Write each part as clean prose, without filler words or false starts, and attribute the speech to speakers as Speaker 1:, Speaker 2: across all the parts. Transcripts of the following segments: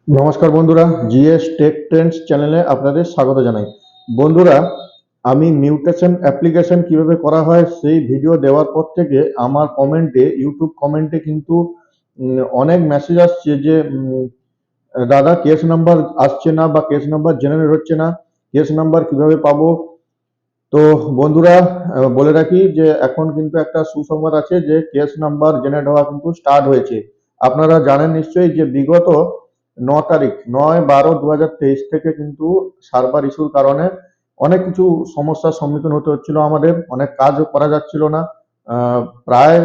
Speaker 1: নমস্কার বন্ধুরা, GS take Trends চ্যানেলে আপনাদের স্বাগত জানাই। বন্ধুরা, আমি মিউটেশন অ্যাপ্লিকেশন কিভাবে করা হয় সেই ভিডিও দেওয়ার পর থেকে আমার কমেন্টে, ইউটিউব কমেন্টে কিন্তু অনেক মেসেজ আসছে যে দাদা কেস নাম্বার আসছে না বা কেস নাম্বার জেনারেট হচ্ছে না, কেস নাম্বার কিভাবে পাবো? তো বন্ধুরা, বলে রাখি যে এখন কিন্তু একটা সুসংবাদ আছে যে কেস নাম্বার জেনারেট হওয়া কিন্তু স্টার্ট হয়েছে। আপনারা জানেন নিশ্চয়ই যে বিগত 9 তারিখ 9/12/2023 থেকে কিন্তু সার্ভার ইস্যুর কারণে অনেক কিছু সমস্যার সম্মুখীন হতে হচ্ছিল, আমাদের অনেক কাজও করা যাচ্ছিল না। প্রায়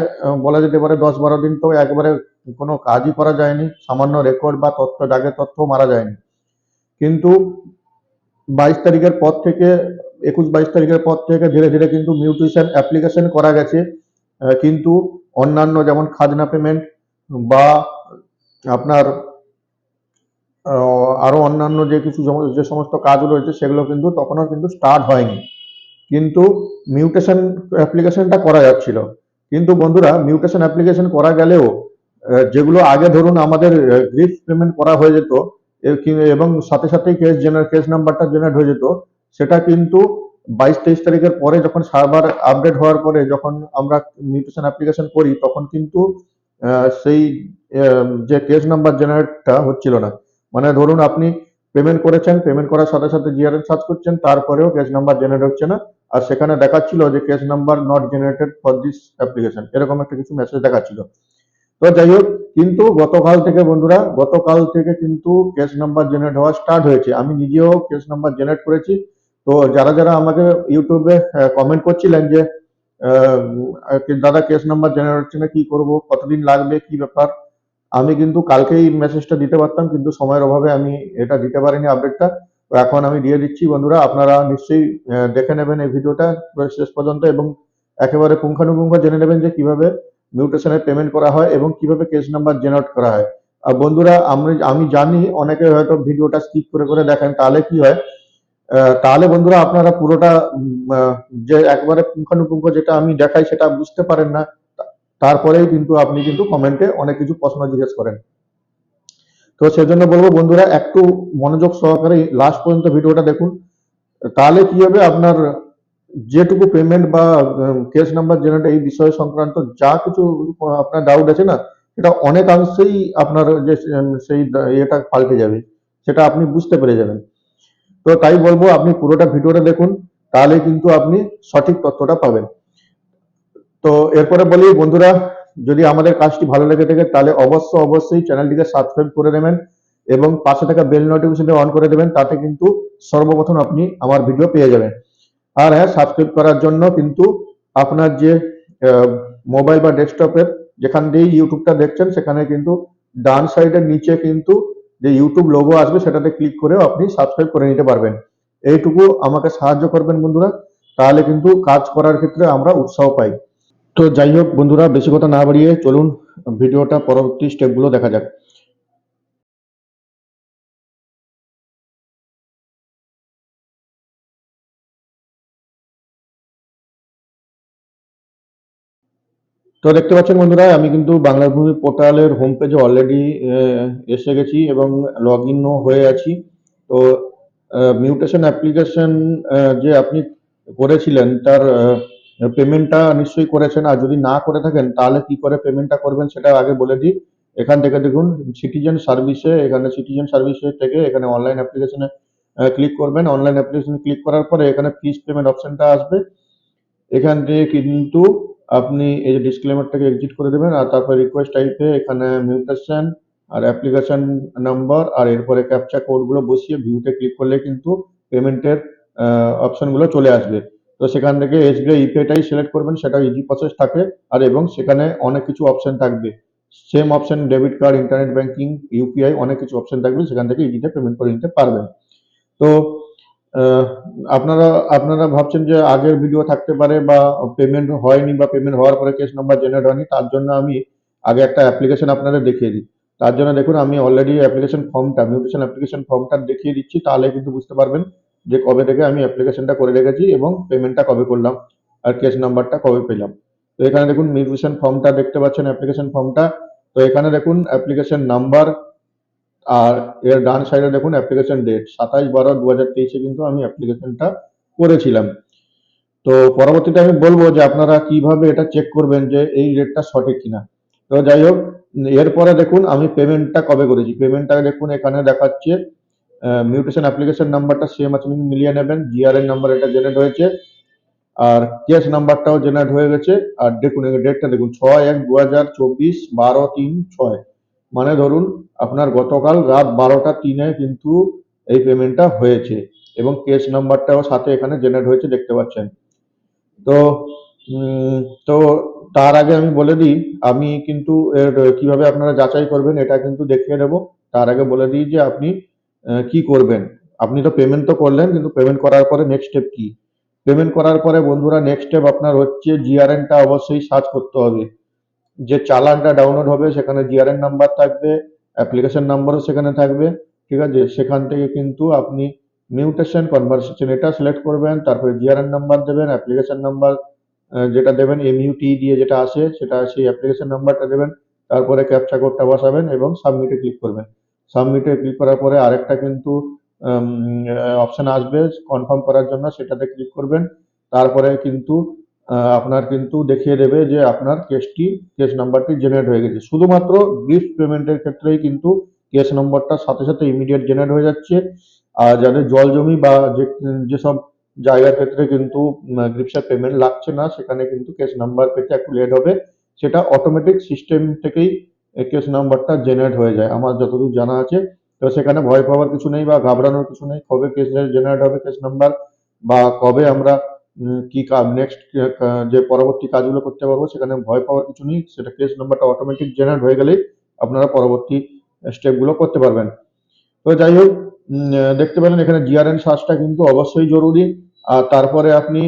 Speaker 1: বলা যেতে পারে 10-12 দিন তো একবারে কোনো কাজই করা যায়নি, সামান্য রেকর্ড বা তথ্য জাগের তথ্য মারা যায়নি। কিন্তু 22 তারিখের পর থেকে 21-22 তারিখের পর থেকে ধীরে ধীরে কিন্তু মিউটেশন অ্যাপ্লিকেশন করা গেছে। কিন্তু অন্যান্য যেমন খাজনা পেমেন্ট বা আপনার আরো অন্যান্য যে সমস্ত কাজগুলো রয়েছে সেগুলো কিন্তু তখনও কিন্তু স্টার্ট হয়নি। কিন্তু মিউটেশন অ্যাপ্লিকেশনটা করা যাচ্ছিল। কিন্তু বন্ধুরা, মিউটেশন অ্যাপ্লিকেশন করা গেলেও যেগুলো আগে ধরুন আমাদের গ্রিফট পেমেন্ট করা হয়ে যেত এবং সাথে সাথেই কেস নাম্বারটা জেনারেট হয়ে যেত, সেটা কিন্তু 22-23 তারিখের পরে যখন সার্ভার আপডেট হওয়ার পরে যখন আমরা মিউটেশন অ্যাপ্লিকেশন করি তখন কিন্তু সেই যে কেস নাম্বার জেনারেটটা হচ্ছিল না। মানে ধরুন আপনি পেমেন্ট করেছেন, পেমেন্ট করার সাথে সাথে জিআরএল সার্চ করছেন, তারপরেও কেস নাম্বার জেনারেট হচ্ছে না। আর সেখানে দেখাচ্ছিল যে case number not generated for this application, এরকম একটা কিছু মেসেজ দেখাচ্ছিল। তো যাই হোক, কিন্তু গতকাল থেকে কিন্তু কেস নাম্বার জেনারেট হওয়া স্টার্ট হয়েছে। আমি নিজেও কেস নাম্বার জেনারেট করেছি। তো যারা যারা আমাকে ইউটিউবে কমেন্ট করছিলেন যে দাদা কেস নাম্বার জেনারেট হচ্ছে না, কি করব, কতদিন লাগবে, কি ব্যাপার, আমি কিন্তু কালকেই মেসেজটা দিতে পারতাম, কিন্তু সময়ের অভাবে আমি এটা দিতে পারিনি আপডেটটা। তো এখন আমি দিয়ে দিচ্ছি বন্ধুরা, আপনারা নিশ্চয়ই দেখে নেবেন এই ভিডিওটা শেষ পর্যন্ত এবং একেবারে পুঙ্খানুপুঙ্খ জেনে নেবেন যে কিভাবে মিউটেশনের পেমেন্ট করা হয় এবং কিভাবে কেস নাম্বার জেনারেট করা হয়। আর বন্ধুরা, আমি জানি অনেকে হয়তো ভিডিওটা স্কিপ করে করে দেখেন, তাহলে কি হয়, তাহলে বন্ধুরা আপনারা পুরোটা যে একবারে পুঙ্খানুপুঙ্খ যেটা আমি দেখাই সেটা বুঝতে পারেন না। তারপরেই কিন্তু আপনি কিন্তু কমেন্টে অনেক কিছু প্রশ্ন জিজ্ঞেস করেন। তো সেজন্য বলবো বন্ধুরা, একটু মনোযোগ সহকারে লাস্ট পর্যন্ত ভিডিওটা দেখুন। তাহলে কি হবে, আপনার যেটুকু পেমেন্ট বা কেস নাম্বার জেনারেট এই বিষয় সংক্রান্ত যা কিছু আপনার ডাউট আছে না, সেটা অনেকাংশেই আপনার যে সেই ইয়েটা পাল্টে যাবে, সেটা আপনি বুঝতে পেরে যাবেন। তো তাই বলবো আপনি পুরোটা ভিডিওটা দেখুন, তাহলে কিন্তু আপনি সঠিক তথ্যটা পাবেন। তো এরপরে বলি বন্ধুরা, যদি আমাদের কাজটি ভালো লেগে থাকে তাহলে অবশ্যই চ্যানেলটিকে সাবস্ক্রাইব করে নেবেন এবং পাশে থাকা বেল নোটিফিকেশনটা অন করে দেবেন, তাতে কিন্তু সর্বপ্রথম আপনি আমার ভিডিও পেয়ে যাবেন। আর হ্যাঁ, সাবস্ক্রাইব করার জন্য কিন্তু আপনার যে মোবাইল বা ডেস্কটপের যেখান দিয়ে ইউটিউবটা দেখছেন সেখানে কিন্তু ডান সাইডের নিচে কিন্তু যে ইউটিউব লোগো আসবে সেটাতে ক্লিক করেও আপনি সাবস্ক্রাইব করে নিতে পারবেন। এইটুকু আমাকে সাহায্য করবেন বন্ধুরা, তাহলে কিন্তু কাজ করার ক্ষেত্রে আমরা উৎসাহ পাই। তো যাই হোক বন্ধুরা, বেশি কথা না বাড়িয়ে চলুন ভিডিওটা পরবর্তী স্টেপগুলো দেখা যাক। তো দেখতে পাচ্ছেন বন্ধুরা, আমি কিন্তু বাংলা ভূমি পোর্টালের হোম পেজে অলরেডি এসে গেছি এবং লগ ইনও হয়ে আছি। তো মিউটেশন অ্যাপ্লিকেশন যে আপনি করেছিলেন তার পেমেন্টটা নিশ্চয়ই করেছেন, আর যদি না করে থাকেন তাহলে কি করে পেমেন্টটা করবেন সেটা আগে বলে দিই। এখান থেকে দেখুন সিটিজেন সার্ভিসে থেকে এখানে অনলাইন অ্যাপ্লিকেশনে ক্লিক করবেন। অনলাইন অ্যাপ্লিকেশনে ক্লিক করার পরে এখানে ফিস পেমেন্ট অপশনটা আসবে। এখান থেকে কিন্তু আপনি এই যে ডিসক্লেমারটাকে এক্সিট করে দেবেন আর তারপর রিকোয়েস্ট টাইপে এখানে মিউটেশন আর অ্যাপ্লিকেশন নাম্বার আর এরপরে ক্যাপচা কোডগুলো বসিয়ে ভিউতে ক্লিক করলে কিন্তু পেমেন্টের অপশনগুলো চলে আসবে। তো সেখান থেকে এসবিআই ইউপিআইটাই সিলেক্ট করবেন, সেটা ইজি প্রসেস থাকে। আর এবং সেখানে অনেক কিছু অপশন থাকবে, same option debit card, internet banking, UPI, অনেক কিছু অপশন থাকবে, সেখান থেকে ইজিতে পেমেন্ট করে নিতে পারবেন। তো আহ, আপনারা আপনারা ভাবছেন যে আগের ভিডিও থাকতে পারে বা পেমেন্ট হয়নি বা পেমেন্ট হওয়ার পরে কেস নাম্বার জেনারেট হয়নি, তার জন্য আমি আগে একটা অ্যাপ্লিকেশন আপনাদের দেখিয়ে দিই। তার জন্য দেখুন, আমি অলরেডি মিউটেশন অ্যাপ্লিকেশন ফর্মটা দেখিয়ে দিচ্ছি, তাহলে কিন্তু বুঝতে পারবেন যে কবে থেকে আমি অ্যাপ্লিকেশনটা করে রেখেছি এবং পেমেন্টটা কবে করলাম আর কেস নাম্বারটা কবে পেলাম। তো এখানে দেখুন মিউটেশন ফর্মটা দেখতে পাচ্ছেন, অ্যাপ্লিকেশন ফর্মটা। তো এখানে দেখুন অ্যাপ্লিকেশন নাম্বার আর এর ডান সাইডে দেখুন অ্যাপ্লিকেশন ডেট 27/12/2023 কিন্তু আমি অ্যাপ্লিকেশনটা করেছিলাম। তো পরবর্তীতে আমি বলবো যে আপনারা কিভাবে এটা চেক করবেন যে এই রেটটা সঠিক কিনা। তো যাই হোক, এরপরে দেখুন আমি পেমেন্টটা কবে করেছি। পেমেন্টটা দেখুন এখানে দেখাচ্ছে মিউটেশন অ্যাপ্লিকেশন নাম্বারটা সেম আছে মিলিয়ে নেবেন, জিআরএন নাম্বার এটা জেনারেট হয়েছে, আর কেস নাম্বারটাও জেনারেট হয়ে গেছে। আর দেখুন ডেটটা দেখুন 6/1/2024 12/3/6, মানে ধরুন আপনার গতকাল রাত 12টা 3-এ কিন্তু এই পেমেন্টটা হয়েছে এবং কেস নাম্বারটাও সাথে এখানে জেনারেট হয়েছে দেখতে পাচ্ছেন। তো উম, তো তার আগে আমি বলে দিই আমি কিন্তু এর কিভাবে আপনারা যাচাই করবেন এটা কিন্তু দেখিয়ে দেবো। তার আগে বলে দিই যে আপনি কি করবেন। আপনি তো পেমেন্ট তো করলেন, কিন্তু পেমেন্ট করার পরে নেক্সট স্টেপ কি? পেমেন্ট করার পরে বন্ধুরা নেক্সট স্টেপ আপনার হচ্ছে জিআরএনটা অবশ্যই সার্চ করতে হবে। যে চালানটা ডাউনলোড হবে সেখানে জিআরএন নাম্বার থাকবে, অ্যাপ্লিকেশন নাম্বারও সেখানে থাকবে। ঠিক আছে, সেখান থেকে কিন্তু আপনি মিউটেশন কনভারসেশন এটা সিলেক্ট করবেন, তারপরে জিআরএন নাম্বার দেবেন, অ্যাপ্লিকেশন নাম্বার যেটা দেবেন এমইউটি দিয়ে যেটা আসে সেটা সেই অ্যাপ্লিকেশন নাম্বারটা দেবেন, তারপরে ক্যাপচা কোডটা বসাবেন এবং সাবমিটে ক্লিক করবেন। সাবমিটে ক্লিক করার পরে আরেকটা কিন্তু অপশন আসবে কনফার্ম করার জন্য, সেটাতে ক্লিক করবেন। তারপরে কিন্তু আপনার কিন্তু দেখিয়ে দেবে যে আপনার কেস নাম্বারটি জেনারেট হয়ে গেছে। শুধুমাত্র গিফট পেমেন্টের ক্ষেত্রেই কিন্তু কেস নম্বরটা সাথে সাথে ইমিডিয়েট জেনারেট হয়ে যাচ্ছে। আর যাদের জল জমি বা যেসব জায়গার ক্ষেত্রে কিন্তু গ্রিপসের পেমেন্ট লাগছে না সেখানে কিন্তু কেস নাম্বার পেতে একটু লেট হবে। সেটা অটোমেটিক সিস্টেম থেকেই কেস নাম্বারটা জেনারেট হয়ে যায় আমার যতদূর জানা আছে। তো সেখানে ভয় পাওয়ার কিছু নেই বা ঘাবড়ানোর কিছু নেই, কবে কেস জেনারেট হবে কেস নাম্বার বা কবে আমরা কি নেক্সট যে পরবর্তী কাজগুলো করতে পারবো সেখানে ভয় পাওয়ার কিছু নেই। সেটা কেস নাম্বারটা অটোমেটিক জেনারেট হয়ে গেলেই আপনারা পরবর্তী স্টেপগুলো করতে পারবেন। তো যাই হোক, দেখতে পেলেন এখানে জিআরএন সার্চটা কিন্তু অবশ্যই জরুরি। আর তারপরে আপনি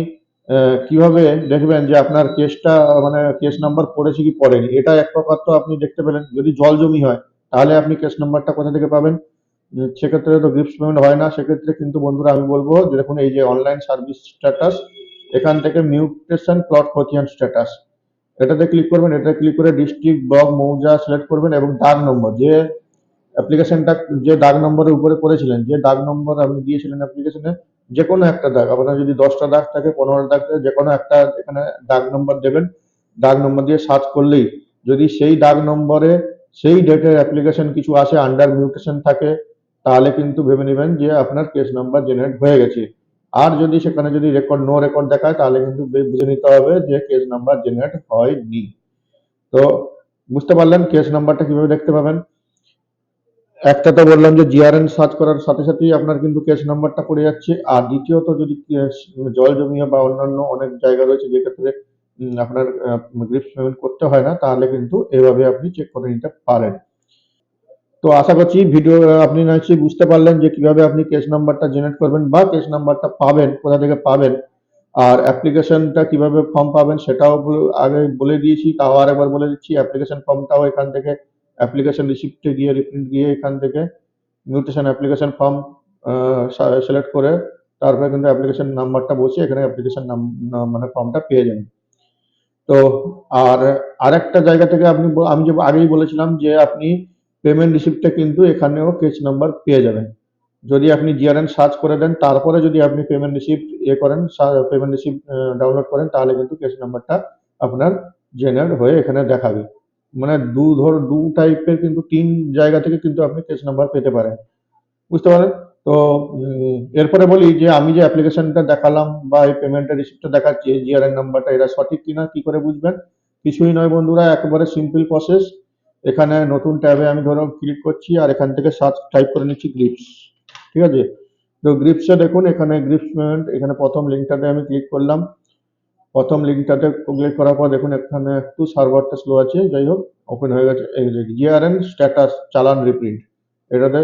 Speaker 1: কিভাবে দেখবেন যে আপনার কেসটা মানে কেস নাম্বার পড়েছে কি পড়েনি, এটা এক প্রকার তো আপনি দেখতে পেলেন। যদি জল জমি হয় তাহলে আপনি কেস নাম্বারটা কোথা থেকে পাবেন? সেক্ষেত্রে তো গিফট পেমেন্ট হয় না। সেক্ষেত্রে কিন্তু বন্ধুরা আমি বলবো যে দেখুন এই যে অনলাইন সার্ভিস স্ট্যাটাস, এখান থেকে মিউটেশন প্লট খতিয়ান স্ট্যাটাস এটাতে ক্লিক করবেন। এটা ক্লিক করে ডিস্ট্রিক্ট ব্লক মৌজা সিলেক্ট করবেন এবং দাগ নম্বর যে অ্যাপ্লিকেশনটা যে দাগ নম্বরের উপরে করেছিলেন, যে দাগ নম্বর আপনি দিয়েছিলেন অ্যাপ্লিকেশনে, যে কোনো একটা দাগ, আপনার যদি 10টা দাগ থাকে 15টা দাগ থাকে যে কোনো একটা এখানে দাগ নম্বর দেবেন। দাগ নম্বর দিয়ে সার্চ করলেই যদি সেই দাগ নম্বরে সেই ডেটের অ্যাপ্লিকেশন কিছু আসে আন্ডার মিউটেশন থাকে তাহলে কিন্তু ভেবে নেবেন যে আপনার কেস নাম্বার জেনারেট হয়ে গেছে। আর যদি সেখানে যদি রেকর্ড নো রেকর্ড দেখায় তাহলে কিন্তু বুঝে নিতে হবে যে কেস নাম্বার জেনারেট হয়নি। তো বুঝতে পারলেন কেস নাম্বারটা কিভাবে দেখতে পাবেন। একটা তো বললাম যে জিআরএন সার্চ করার সাথে সাথেই আপনার কিন্তু কেস নাম্বারটা পড়ে যাচ্ছে। আর দ্বিতীয়ত যদি জল জমিয়ে বা অন্যান্য অনেক জায়গা রয়েছে যেক্ষেত্রে আপনার গ্রিপস পেমেন্ট করতে হয় না তাহলে কিন্তু এভাবে আপনি চেক করে নিতে পারেন। তো আশা করছি ভিডিও আপনি নিশ্চয়ই বুঝতে পারলেন যে কিভাবে আপনি কেস নাম্বারটা জেনারেট করবেন বা কেস নাম্বারটা পাবেন কোথা থেকে পাবেন। আর অ্যাপ্লিকেশনটা কিভাবে ফর্ম পাবেন সেটাও আগে বলে দিয়েছি, তাও আরেকবার বলে দিচ্ছি। অ্যাপ্লিকেশন ফর্মটাও এখান থেকে অ্যাপ্লিকেশন রিসিপ্টে গিয়ে রিপ্রিন্ট গিয়ে এখান থেকে মিউটেশন অ্যাপ্লিকেশন ফর্ম সিলেক্ট করে তারপরে কিন্তু অ্যাপ্লিকেশন নাম্বারটা বসিয়ে এখানে অ্যাপ্লিকেশন মানে ফর্মটা পেয়ে যাবেন। তো আর আরেকটা জায়গা থেকে আপনি আমি যে আগেই বলেছিলাম যে আপনি পেমেন্ট রিসিপ্টে কিন্তু এখানেও কেস নাম্বার পেয়ে যাবেন। যদি আপনি জিআরএন সার্চ করে দেন তারপরে যদি আপনি পেমেন্ট রিসিপ্ট করেন পেমেন্ট রিসিপ্ট ডাউনলোড করেন তাহলে কিন্তু কেস নাম্বারটা আপনার জেনারেট হয়ে এখানে দেখাবে। মানে দু টাইপের কিন্তু 3 জায়গা থেকে কিন্তু আপনি কেস নাম্বার পেতে পারেন। বুঝতে পারলেন? তো এরপরে বলি যে আমি যে অ্যাপ্লিকেশনটা দেখালাম বা এই পেমেন্টের রিসিপ্টটা দেখাচ্ছি এই জিআরএন নাম্বারটা এরা সঠিক কিনা কি করে বুঝবেন? কিছুই নয় বন্ধুরা, একেবারে সিম্পল প্রসেস। এখানে নতুন ট্যাবে আমি ধরো ক্লিক করছি আর এখান থেকে সার্চ টাইপ করে নিচ্ছি গ্রিপস। ঠিক আছে? তো গ্রিপসে দেখুন এখানে গ্রিপস পেমেন্ট এখানে প্রথম লিঙ্কটাতে আমি ক্লিক করলাম। প্রথম লিঙ্কটাতে ক্লিক করার পর দেখুন এখানে একটু সার্ভারটা স্লো আছে, যাই হোক ওপেন হয়ে গেছে। এই যে জিআরএন স্ট্যাটাস চালান রিপ্রিন্ট এটাতে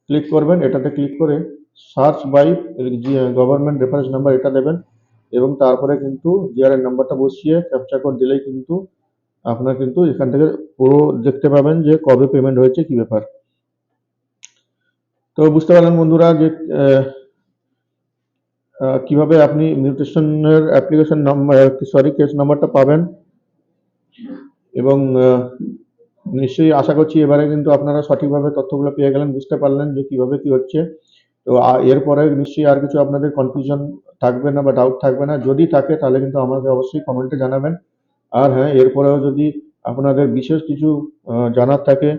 Speaker 1: ক্লিক করবেন। এটাতে ক্লিক করে search by government reference number এটা দেবেন এবং তারপরে কিন্তু জিআরএন নাম্বারটা বসিয়ে ক্যাপচা কোড দিলেই কিন্তু আপনার কিন্তু এখান থেকে পুরো দেখতে পাবেন যে কবে পেমেন্ট হয়েছে কি ব্যাপার। তো বুঝতে পারলেন বন্ধুরা যে কিভাবে আপনি মিউটেশনের অ্যাপ্লিকেশন নাম্বার সরি কেস নাম্বারটা পাবেন এবং নিশ্চয়ই আশা করছি এবারে কিন্তু আপনারা সঠিকভাবে তথ্যগুলো পেয়ে গেলেন, বুঝতে পারলেন যে কিভাবে কি হচ্ছে। তো এরপরে নিশ্চয়ই আর কিছু আপনাদের কনফিউশন থাকবে না বা ডাউট থাকবে না। যদি থাকে তাহলে কিন্তু আমাকে অবশ্যই কমেন্টে জানাবেন। আর হ্যাঁ, এরপরেও যদি আপনাদের বিশেষ কিছু জানার থাকে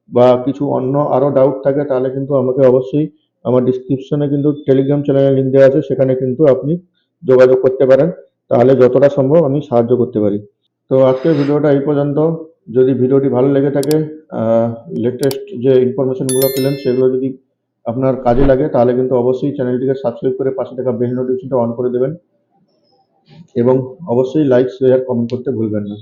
Speaker 1: বা কিছু অন্য আরো ডাউট থাকে, তাহলে কিন্তু আমাকে অবশ্যই আমার ডেসক্রিপশনে কিন্তু টেলিগ্রাম চ্যানেলের লিংক দেওয়া আছে, সেখানে কিন্তু আপনি যোগাযোগ করতে পারেন। তাহলে যতটা সম্ভব আমি সাহায্য করতে পারি। তো আজকের ভিডিওটা এই পর্যন্ত। যদি ভিডিওটি ভালো লেগে থাকে, লেটেস্ট যে ইনফরমেশনগুলো পেলেন সেগুলো যদি আপনার কাজে লাগে, তাহলে কিন্তু অবশ্যই চ্যানেলটিকে সাবস্ক্রাইব করে পাশে থাকা বেল নোটিফিকেশনটা অন করে দেবেন এবং অবশ্যই লাইক, শেয়ার, কমেন্ট করতে ভুলবেন না।